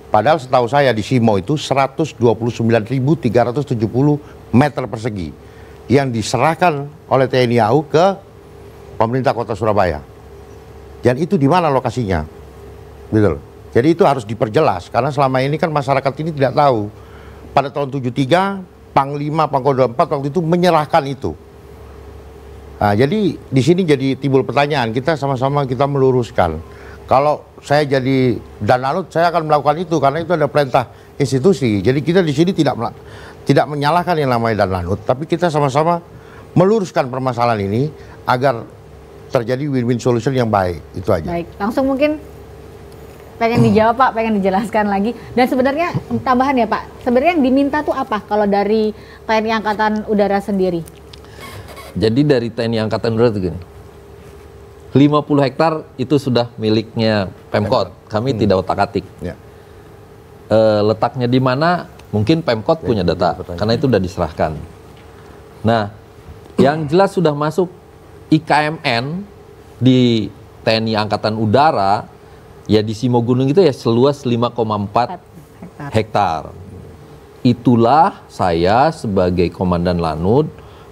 [SPEAKER 9] Padahal setahu saya di Simo itu 129.370 meter persegi yang diserahkan oleh TNI AU ke pemerintah Kota Surabaya. Dan itu di mana lokasinya? Gitu loh. Jadi itu harus diperjelas karena selama ini kan masyarakat ini tidak tahu. Pada tahun 73 Panglima Pangkodam 4 waktu itu menyerahkan itu. Nah, jadi di sini jadi timbul pertanyaan, kita sama-sama kita meluruskan. Kalau saya jadi Danlanut, saya akan melakukan itu karena itu ada perintah institusi. Jadi kita di sini tidak menyalahkan yang namanya Danlanut, tapi kita sama-sama meluruskan permasalahan ini agar terjadi win-win solution yang baik. Itu aja.
[SPEAKER 3] Baik, langsung mungkin pengen dijawab Pak, pengen dijelaskan lagi. Dan sebenarnya tambahan ya Pak, sebenarnya yang diminta tuh apa kalau dari TNI Angkatan Udara sendiri?
[SPEAKER 8] Jadi dari TNI Angkatan Udara itu gini, 50 hektar itu sudah miliknya Pemkot, kami tidak otak-atik. Ya. Letaknya di mana, mungkin Pemkot punya data, karena itu sudah diserahkan. Nah, yang jelas sudah masuk IKMN di TNI Angkatan Udara, ya di Simogunung itu ya seluas 5,4 hektar. Itulah saya sebagai Komandan Lanut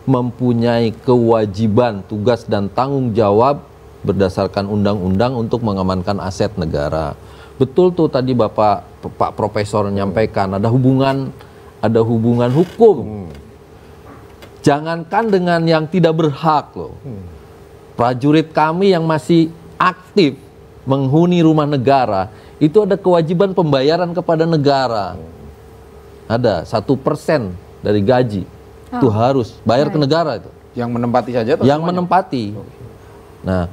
[SPEAKER 8] mempunyai kewajiban, tugas dan tanggung jawab berdasarkan undang-undang untuk mengamankan aset negara. Betul tuh tadi Pak Profesor menyampaikan ada hubungan hukum. Jangankan dengan yang tidak berhak loh. Prajurit kami yang masih aktif menghuni rumah negara itu ada kewajiban pembayaran kepada negara. Ada 1% dari gaji. Itu harus bayar ke negara itu.
[SPEAKER 2] Yang menempati saja atau
[SPEAKER 8] yang
[SPEAKER 2] semuanya?
[SPEAKER 8] Menempati. Nah,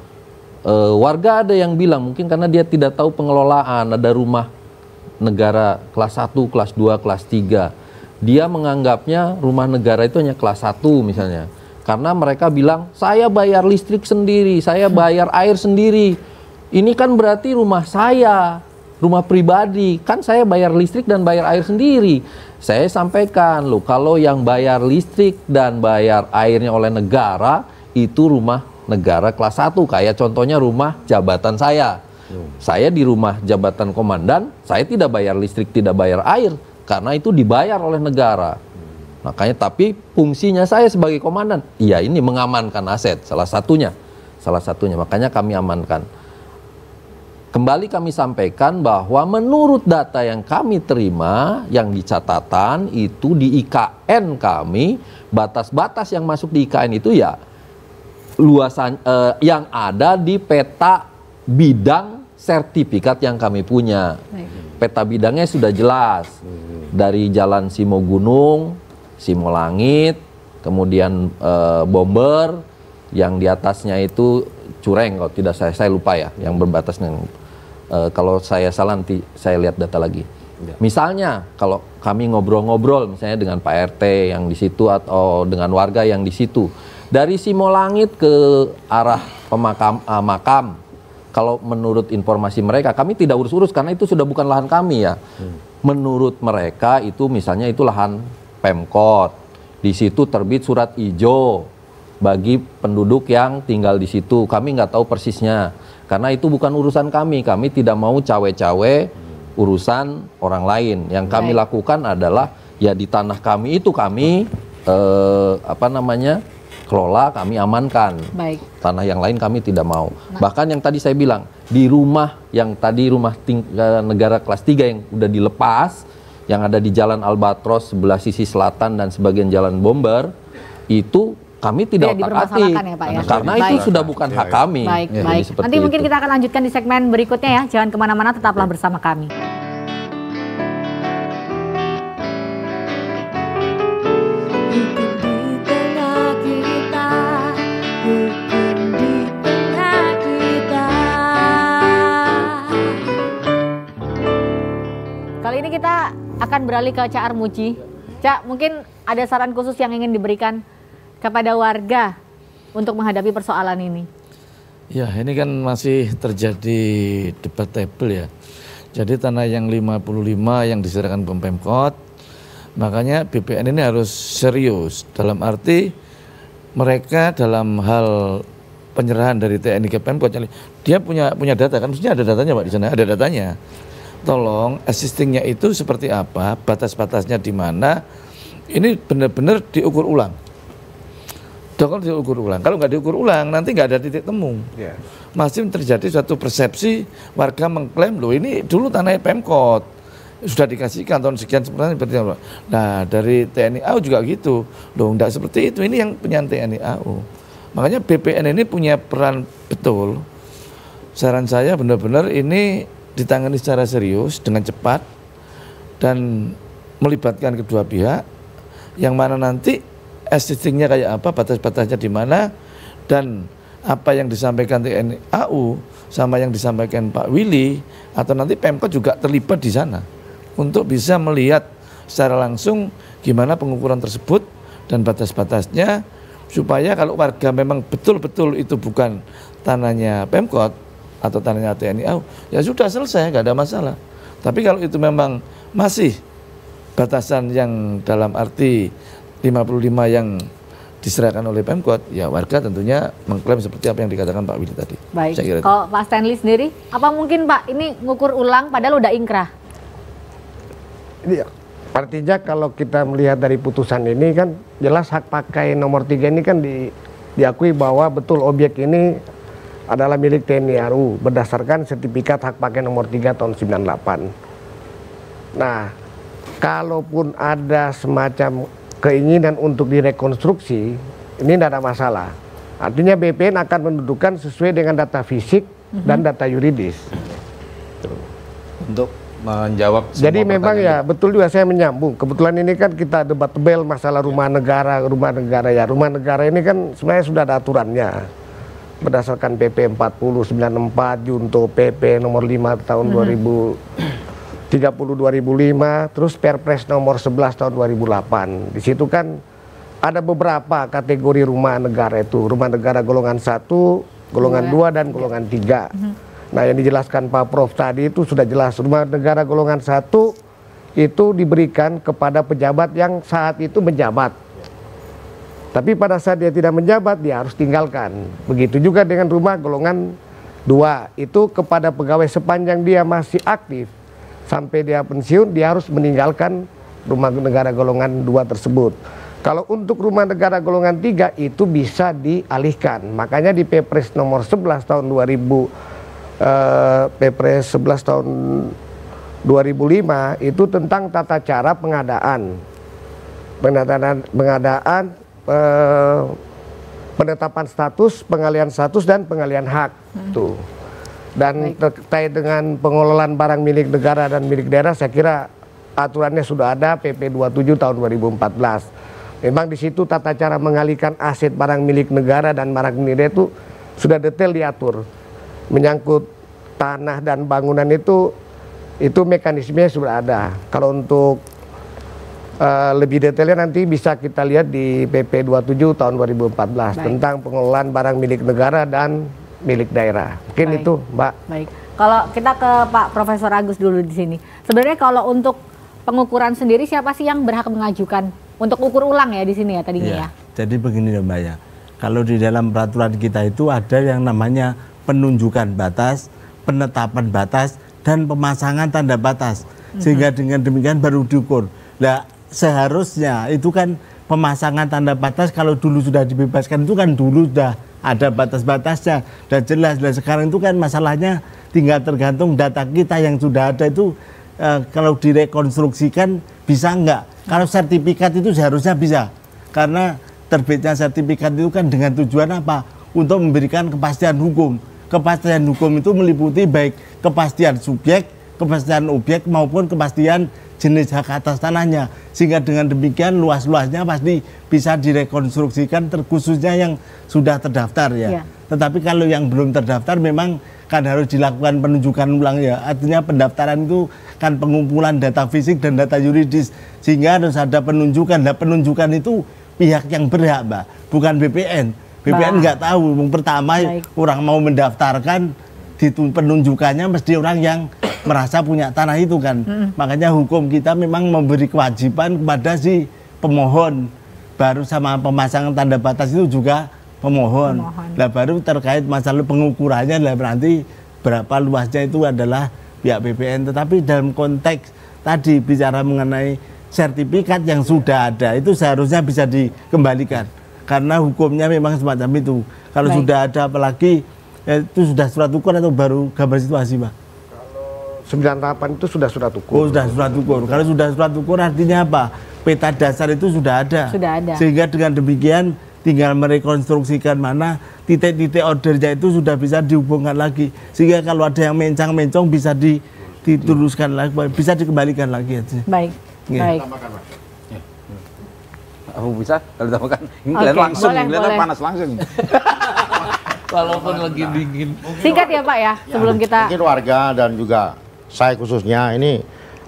[SPEAKER 8] warga ada yang bilang mungkin karena dia tidak tahu pengelolaan, ada rumah negara kelas 1, kelas 2, kelas 3. Dia menganggapnya rumah negara itu hanya kelas 1 misalnya. Karena mereka bilang, saya bayar listrik sendiri, saya bayar air sendiri. Ini kan berarti rumah saya, rumah pribadi. Kan saya bayar listrik dan bayar air sendiri. Saya sampaikan, loh, kalau yang bayar listrik dan bayar airnya oleh negara, itu rumah negara kelas 1. Kayak contohnya rumah jabatan saya. Saya di rumah jabatan komandan, saya tidak bayar listrik, tidak bayar air. Karena itu dibayar oleh negara. Makanya, tapi fungsinya saya sebagai komandan, iya ini mengamankan aset, salah satunya. Makanya kami amankan. Kembali kami sampaikan bahwa menurut data yang kami terima, yang di catatan itu di IKN kami, batas-batas yang masuk di IKN itu ya luasan yang ada di peta bidang sertifikat yang kami punya. Peta bidangnya sudah jelas. Dari Jalan Simogunung, Simolangit, kemudian Bomber, yang di atasnya itu Cureng, kalau tidak saya lupa ya, yang berbatas dengan kalau saya salah nanti saya lihat data lagi. Misalnya kalau kami ngobrol-ngobrol misalnya dengan Pak RT yang di situ atau dengan warga yang di situ, dari Simolangit ke arah makam, kalau menurut informasi mereka, kami tidak urus-urus karena itu sudah bukan lahan kami ya. Menurut mereka itu misalnya itu lahan Pemkot. Di situ terbit surat ijo bagi penduduk yang tinggal di situ. Kami nggak tahu persisnya. Karena itu bukan urusan kami. Kami tidak mau cawe-cawe urusan orang lain. Yang kami lakukan adalah ya di tanah kami itu kami kelola, kami amankan. Tanah yang lain kami tidak mau. Bahkan yang tadi saya bilang di rumah yang tadi rumah negara kelas 3 yang udah dilepas, yang ada di Jalan Albatros sebelah sisi selatan dan sebagian Jalan Bomber, itu kami tidak otak-atik
[SPEAKER 3] ya, Pak, ya?
[SPEAKER 8] Karena itu sudah bukan hak kami.
[SPEAKER 3] Baik. Nanti mungkin kita akan lanjutkan di segmen berikutnya ya. Jangan kemana-mana, tetaplah bersama kami. Kali ini kita akan beralih ke Cak Armuji. Cak, mungkin ada saran khusus yang ingin diberikan kepada warga untuk menghadapi persoalan ini?
[SPEAKER 10] Ya, ini kan masih terjadi debatable ya. Jadi tanah yang 55 yang diserahkan ke Pemkot, makanya BPN ini harus serius. Dalam arti mereka dalam hal penyerahan dari TNI ke Pemkot, dia punya data kan, maksudnya ada datanya Pak di sana, ada datanya. Tolong assistingnya itu seperti apa, batas-batasnya di mana, ini benar-benar diukur ulang. Kalau diukur ulang, kalau nggak diukur ulang nanti nggak ada titik temu. Masih terjadi suatu persepsi warga mengklaim loh ini dulu tanahnya Pemkot sudah dikasihkan tahun sekian seperti apa. Nah dari TNI AU juga gitu loh, nggak seperti itu, ini yang punya TNI AU. Makanya BPN ini punya peran betul. Saran saya benar-benar ini ditangani secara serius dengan cepat dan melibatkan kedua pihak, yang mana nanti existingnya kayak apa, batas-batasnya di mana, dan apa yang disampaikan TNI AU sama yang disampaikan Pak Willy atau nanti Pemkot juga terlibat di sana untuk bisa melihat secara langsung gimana pengukuran tersebut dan batas-batasnya, supaya kalau warga memang betul-betul itu bukan tanahnya Pemkot atau tanahnya TNI AU, ya sudah selesai, nggak ada masalah. Tapi kalau itu memang masih batasan yang dalam arti 55 yang diserahkan oleh Pemkot, ya warga tentunya mengklaim seperti apa yang dikatakan Pak Willy tadi.
[SPEAKER 3] Baik, kalau Pak Stanley sendiri, apa mungkin Pak ini ngukur ulang padahal udah ingkrah?
[SPEAKER 11] Iya, artinya kalau kita melihat dari putusan ini kan jelas hak pakai nomor 3 ini kan diakui bahwa betul objek ini adalah milik TNI AU berdasarkan sertifikat hak pakai nomor 3 tahun 98. Nah, kalaupun ada semacam keinginan untuk direkonstruksi, ini tidak ada masalah. Artinya BPN akan mendudukan sesuai dengan data fisik dan data yuridis.
[SPEAKER 2] Untuk menjawab semua
[SPEAKER 11] jadi memang ya betul juga, saya menyambung. Kebetulan ini kan kita debat tebel masalah rumah negara ya. Rumah negara ini kan sebenarnya sudah ada aturannya berdasarkan PP 4094 junto PP nomor 5 tahun 2005, terus Perpres nomor 11 tahun 2008. Di situ kan ada beberapa kategori rumah negara itu, rumah negara golongan 1, golongan 2 dan golongan 3. Nah, yang dijelaskan Pak Prof tadi itu sudah jelas, rumah negara golongan 1 itu diberikan kepada pejabat yang saat itu menjabat. Tapi pada saat dia tidak menjabat, dia harus tinggalkan. Begitu juga dengan rumah golongan 2, itu kepada pegawai sepanjang dia masih aktif sampai dia pensiun, dia harus meninggalkan rumah negara golongan 2 tersebut. Kalau untuk rumah negara golongan 3 itu bisa dialihkan. Makanya di Perpres nomor 11 tahun 2000, Perpres 11 tahun 2005 itu tentang tata cara pengadaan penetapan status, pengalihan status dan pengalihan hak tuh. Dan terkait dengan pengelolaan barang milik negara dan milik daerah, saya kira aturannya sudah ada, PP 27 tahun 2014. Memang di situ tata cara mengalihkan aset barang milik negara dan barang milik daerah itu sudah detail diatur. Menyangkut tanah dan bangunan itu mekanismenya sudah ada. Kalau untuk lebih detailnya nanti bisa kita lihat di PP 27 tahun 2014 tentang pengelolaan barang milik negara dan milik daerah. Mungkin itu, Mbak.
[SPEAKER 3] Baik. Kalau kita ke Pak Profesor Agus dulu di sini. Sebenarnya kalau untuk pengukuran sendiri siapa sih yang berhak mengajukan untuk ukur ulang ya di sini ya tadinya ya?
[SPEAKER 12] Jadi begini Mbak ya. Kalau di dalam peraturan kita itu ada yang namanya penunjukan batas, penetapan batas dan pemasangan tanda batas. Sehingga dengan demikian baru diukur. Nah, seharusnya itu kan pemasangan tanda batas kalau dulu sudah dibebaskan itu kan dulu sudah ada batas-batasnya dan jelas. Dan sekarang itu kan masalahnya tinggal tergantung data kita yang sudah ada itu kalau direkonstruksikan bisa enggak. Kalau sertifikat itu seharusnya bisa, karena terbitnya sertifikat itu kan dengan tujuan apa? Untuk memberikan kepastian hukum. Kepastian hukum itu meliputi baik kepastian subjek, kepastian objek maupun kepastian jenis hak atas tanahnya, sehingga dengan demikian luas-luasnya pasti bisa direkonstruksikan terkhususnya yang sudah terdaftar ya. Tetapi kalau yang belum terdaftar memang kan harus dilakukan penunjukan ulang ya. Artinya pendaftaran itu kan pengumpulan data fisik dan data yuridis, sehingga harus ada penunjukan. Nah, penunjukan itu pihak yang berhak, Mbak, bukan BPN. BPN nggak tahu. Pertama orang mau mendaftarkan, penunjukannya mesti orang yang merasa punya tanah itu kan. Makanya hukum kita memang memberi kewajiban kepada si pemohon. Baru sama pemasangan tanda batas itu juga pemohon. Nah, baru terkait masalah pengukurannya nanti berapa luasnya itu adalah pihak BPN. Tetapi dalam konteks tadi bicara mengenai sertifikat yang sudah ada itu seharusnya bisa dikembalikan. Karena hukumnya memang semacam itu. Kalau sudah ada apalagi itu sudah surat ukur atau baru gambar situasi, Pak?
[SPEAKER 11] 98 itu sudah surat ukur.
[SPEAKER 12] Oh, sudah surat ukur. Kalau sudah surat ukur artinya apa? Peta dasar itu sudah ada.
[SPEAKER 3] Sudah ada.
[SPEAKER 12] Sehingga dengan demikian tinggal merekonstruksikan mana titik-titik ordernya itu sudah bisa dihubungkan lagi, sehingga kalau ada yang mencang-mencong bisa diteruskan lagi, bisa dikembalikan lagi aja.
[SPEAKER 3] Baik, baik.
[SPEAKER 2] Aku bisa kalau ditambahkan. Ini kalian langsung, kalian panas langsung.
[SPEAKER 8] Walaupun lagi dingin.
[SPEAKER 3] Singkat ya Pak ya, sebelum kita.
[SPEAKER 9] Mungkin warga dan juga saya khususnya ini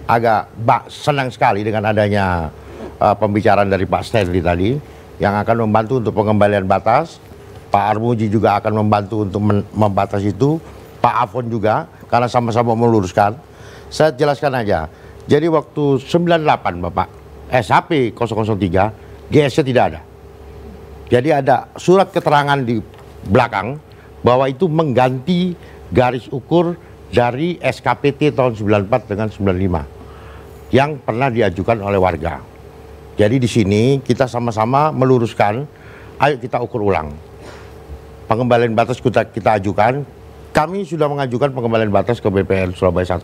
[SPEAKER 9] agak senang sekali dengan adanya pembicaraan dari Pak Stanley tadi yang akan membantu untuk pengembalian batas. Pak Armuji juga akan membantu untuk membatas itu. Pak Afon juga, karena sama-sama meluruskan. Saya jelaskan aja. Jadi waktu 98 Bapak, SHP 003, GS-nya tidak ada. Jadi ada surat keterangan di belakang bahwa itu mengganti garis ukur dari SKPT tahun 94 dengan 95 yang pernah diajukan oleh warga. Jadi di sini kita sama-sama meluruskan, ayo kita ukur ulang. Pengembalian batas kita ajukan. Kami sudah mengajukan pengembalian batas ke BPN Surabaya 1,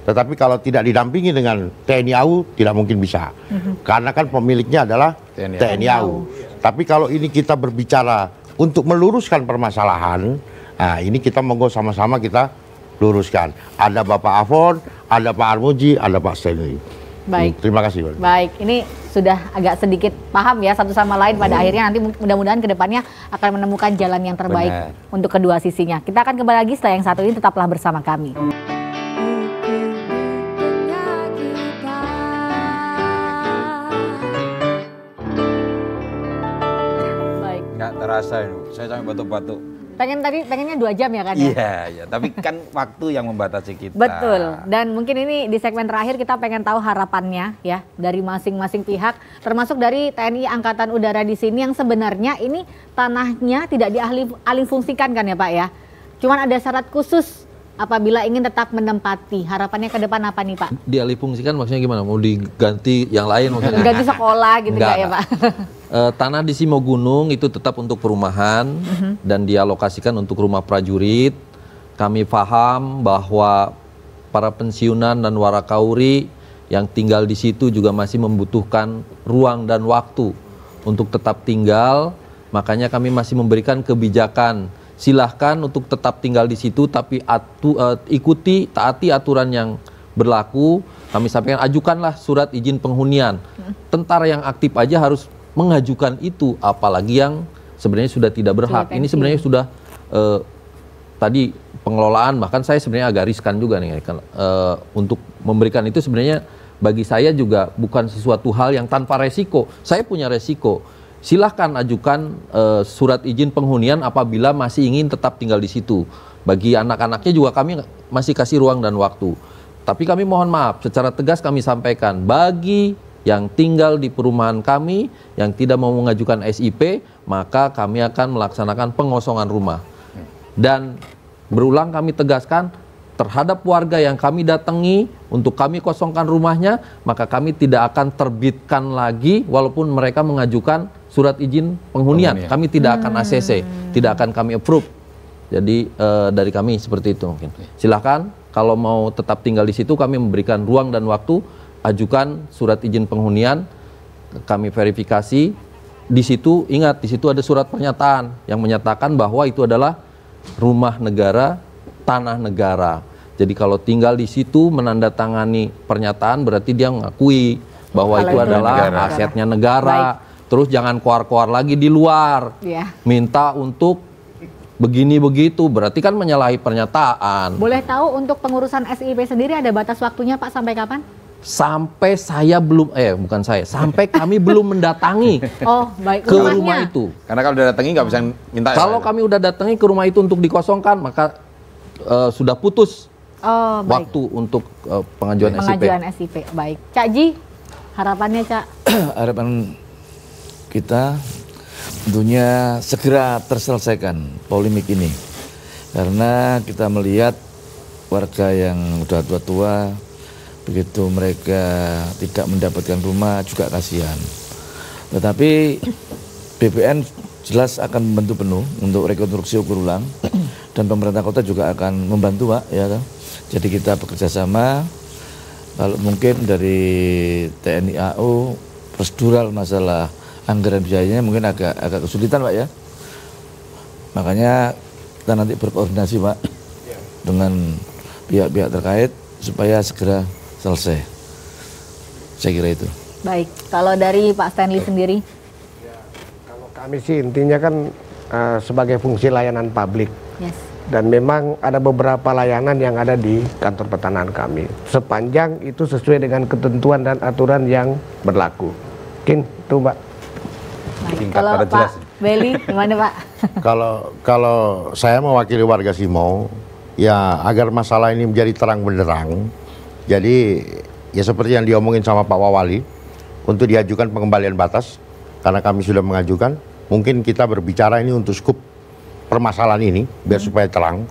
[SPEAKER 9] tetapi kalau tidak didampingi dengan TNI AU tidak mungkin bisa. Karena kan pemiliknya adalah TNI AU. Tapi kalau ini kita berbicara untuk meluruskan permasalahan, nah ini kita monggo sama-sama kita luruskan. Ada Bapak Afon, ada Pak Armuji, ada Pak Stanley.
[SPEAKER 3] Baik.
[SPEAKER 9] Terima kasih.
[SPEAKER 3] Baik, ini sudah agak sedikit paham ya satu sama lain pada akhirnya, nanti mudah-mudahan kedepannya akan menemukan jalan yang terbaik untuk kedua sisinya. Kita akan kembali lagi setelah yang satu ini, tetaplah bersama kami. Baik.
[SPEAKER 2] Nggak terasa ini, saya sampai batuk-batuk.
[SPEAKER 3] Pengennya 2 jam ya kan ya?
[SPEAKER 2] Iya, tapi kan waktu yang membatasi kita.
[SPEAKER 3] Betul, dan mungkin ini di segmen terakhir kita pengen tahu harapannya ya dari masing-masing pihak, termasuk dari TNI Angkatan Udara di sini yang sebenarnya ini tanahnya tidak dialih fungsikan kan ya Pak ya? Cuman ada syarat khusus apabila ingin tetap menempati. Harapannya ke depan apa nih Pak?
[SPEAKER 8] Dialih fungsikan maksudnya gimana? Mau diganti yang lain maksudnya?
[SPEAKER 3] Ganti sekolah gitu enggak ya Pak?
[SPEAKER 8] Tanah di Simogunung itu tetap untuk perumahan dan dialokasikan untuk rumah prajurit. Kami paham bahwa para pensiunan dan warakauri yang tinggal di situ juga masih membutuhkan ruang dan waktu untuk tetap tinggal. Makanya kami masih memberikan kebijakan. Silahkan untuk tetap tinggal di situ, tapi taati aturan yang berlaku. Kami sampaikan, ajukanlah surat izin penghunian. Tentara yang aktif aja harus mengajukan itu, apalagi yang sebenarnya sudah tidak berhak. Ini sebenarnya sudah tadi pengelolaan, bahkan saya sebenarnya agak riskan juga nih untuk memberikan itu. Sebenarnya bagi saya juga bukan sesuatu hal yang tanpa resiko. Saya punya resiko. Silahkan ajukan surat izin penghunian apabila masih ingin tetap tinggal di situ. Bagi anak-anaknya juga kami masih kasih ruang dan waktu. Tapi kami mohon maaf, secara tegas kami sampaikan, bagi yang tinggal di perumahan kami yang tidak mau mengajukan SIP, maka kami akan melaksanakan pengosongan rumah. Dan berulang kami tegaskan, terhadap warga yang kami datangi untuk kami kosongkan rumahnya, maka kami tidak akan terbitkan lagi walaupun mereka mengajukan surat izin penghunian. Kami tidak akan ACC, tidak akan kami approve. Jadi dari kami seperti itu mungkin. Silakan kalau mau tetap tinggal di situ, kami memberikan ruang dan waktu, ajukan surat izin penghunian, kami verifikasi. Di situ ingat, di situ ada surat pernyataan yang menyatakan bahwa itu adalah rumah negara, tanah negara. Jadi kalau tinggal di situ menandatangani pernyataan berarti dia mengakui bahwa itu adalah asetnya negara. Terus jangan keluar-keluar lagi di luar. Minta untuk begini begitu, berarti kan menyalahi pernyataan.
[SPEAKER 3] Boleh tahu untuk pengurusan SIP sendiri ada batas waktunya Pak, sampai kapan?
[SPEAKER 8] Sampai saya belum, bukan saya, sampai kami belum mendatangi ke rumah itu.
[SPEAKER 2] Karena kalau udah datangi nggak bisa minta.
[SPEAKER 8] Kalau kami udah datangi ke rumah itu untuk dikosongkan, maka sudah putus waktu untuk pengajuan
[SPEAKER 3] SIP. Baik, Cak Ji, harapannya Cak?
[SPEAKER 10] Harapan kita tentunya segera terselesaikan polemik ini, karena kita melihat warga yang udah tua-tua, begitu mereka tidak mendapatkan rumah juga kasihan. Tetapi BPN jelas akan membantu penuh untuk rekonstruksi ukur ulang, dan pemerintah kota juga akan membantu Pak ya. Jadi kita bekerja sama, kalau mungkin dari TNI AU prosedural masalah anggaran biayanya mungkin agak kesulitan Pak ya. Makanya kita nanti berkoordinasi Pak dengan pihak-pihak terkait supaya segera selesai. Saya kira itu.
[SPEAKER 3] Baik, kalau dari Pak Stanley sendiri?
[SPEAKER 11] Ya, kalau kami sih intinya kan sebagai fungsi layanan publik.
[SPEAKER 3] Yes.
[SPEAKER 11] Dan memang ada beberapa layanan yang ada di kantor pertanahan kami. Sepanjang itu sesuai dengan ketentuan dan aturan yang berlaku. Mungkin itu Mbak.
[SPEAKER 3] Kalau Pak Beli gimana Pak?
[SPEAKER 9] Kalau saya mewakili warga Simau, ya agar masalah ini menjadi terang benderang. Jadi ya seperti yang diomongin sama Pak Wawali, untuk diajukan pengembalian batas, karena kami sudah mengajukan, mungkin kita berbicara ini untuk skup permasalahan ini biar supaya terang.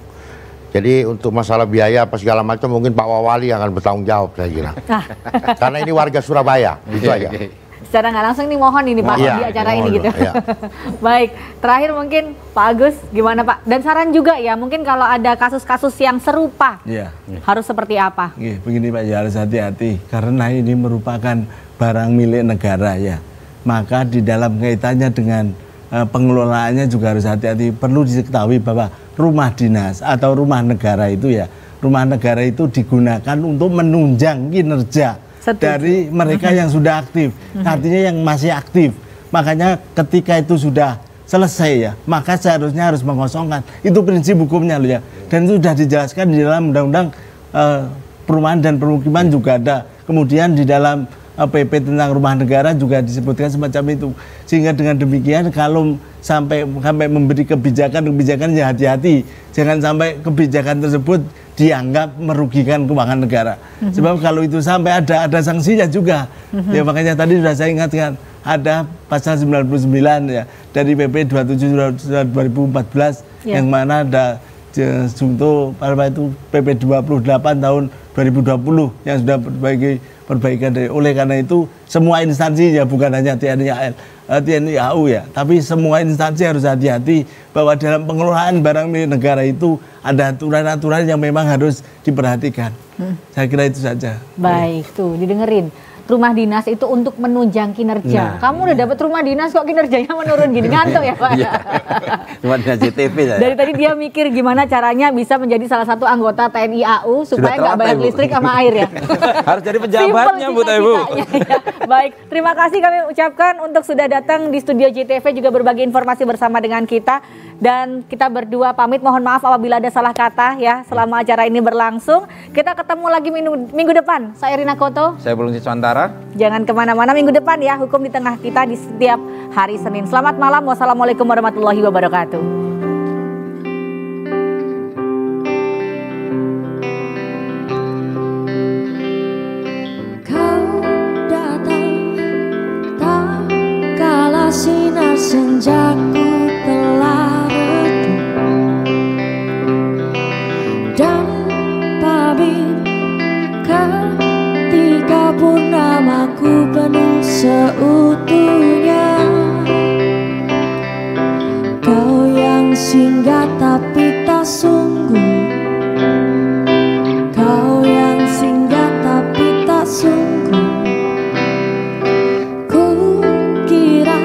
[SPEAKER 9] Jadi untuk masalah biaya apa segala macam mungkin Pak Wawali yang akan bertanggung jawab saya kira. Karena ini warga Surabaya, itu aja.
[SPEAKER 3] Secara nggak langsung nih mohon ini Pak di acara ini gitu. Baik, terakhir mungkin Pak Agus gimana Pak? Dan saran juga ya mungkin kalau ada kasus-kasus yang serupa harus seperti apa?
[SPEAKER 12] Begini Pak ya, harus hati-hati karena ini merupakan barang milik negara ya. Maka di dalam kaitannya dengan pengelolaannya juga harus hati-hati. Perlu diketahui bahwa rumah dinas atau rumah negara itu ya, rumah negara itu digunakan untuk menunjang kinerja dari mereka yang sudah aktif, artinya yang masih aktif. Makanya ketika itu sudah selesai ya, maka seharusnya harus mengosongkan. Itu prinsip hukumnya loh ya. Dan itu sudah dijelaskan di dalam Undang-Undang Perumahan dan Permukiman juga ada. Kemudian di dalam PP tentang rumah negara juga disebutkan semacam itu. Sehingga dengan demikian kalau sampai memberi kebijakan ya hati-hati. Jangan sampai kebijakan tersebut dianggap merugikan keuangan negara. Sebab kalau itu sampai ada sanksinya juga. Ya makanya tadi sudah saya ingatkan ada pasal 99 ya dari PP 27 2014 yang mana ada junto itu PP 28 tahun 2020 yang sudah perbaikan dari. Oleh karena itu semua instansi ya bukan hanya TNI AU ya, tapi semua instansi harus hati-hati bahwa dalam pengelolaan barang milik negara itu ada aturan-aturan yang memang harus diperhatikan. Saya kira itu saja.
[SPEAKER 3] Baik, tuh didengerin. Rumah dinas itu untuk menunjang kinerja. Kamu udah dapat rumah dinas kok kinerjanya menurun gini, ngantuk ya Pak?
[SPEAKER 2] Cuma di JTV saya.
[SPEAKER 3] Dari tadi dia mikir gimana caranya bisa menjadi salah satu anggota TNI AU supaya nggak bayar listrik sama air ya.
[SPEAKER 2] Harus jadi pejabatnya Bu Ibu.
[SPEAKER 3] Ya. Baik, terima kasih kami ucapkan untuk sudah datang di studio JTV juga berbagi informasi bersama dengan kita. Dan kita berdua pamit, mohon maaf apabila ada salah kata ya selama acara ini berlangsung. Kita ketemu lagi minggu depan. Saya Rina Koto. Saya Bulung Ciswantara. Jangan kemana-mana minggu depan ya, hukum di tengah kita di setiap hari Senin. Selamat malam, wassalamualaikum warahmatullahi wabarakatuh.
[SPEAKER 1] Kau datang tak kala sinar senjaku telah redup dan pamit ketika purnamaku penuh seutuhnya. Kau yang singgah tapi tak sungguh, kau yang singgah tapi tak sungguh. Ku kira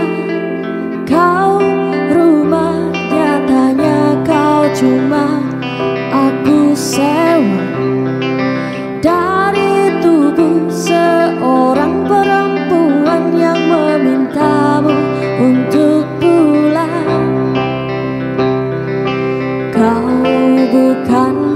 [SPEAKER 1] kau rumah, nyatanya kau cuma aku sewa dari tubuh seorang perempuan yang memintamu untuk pulang. Kau bukan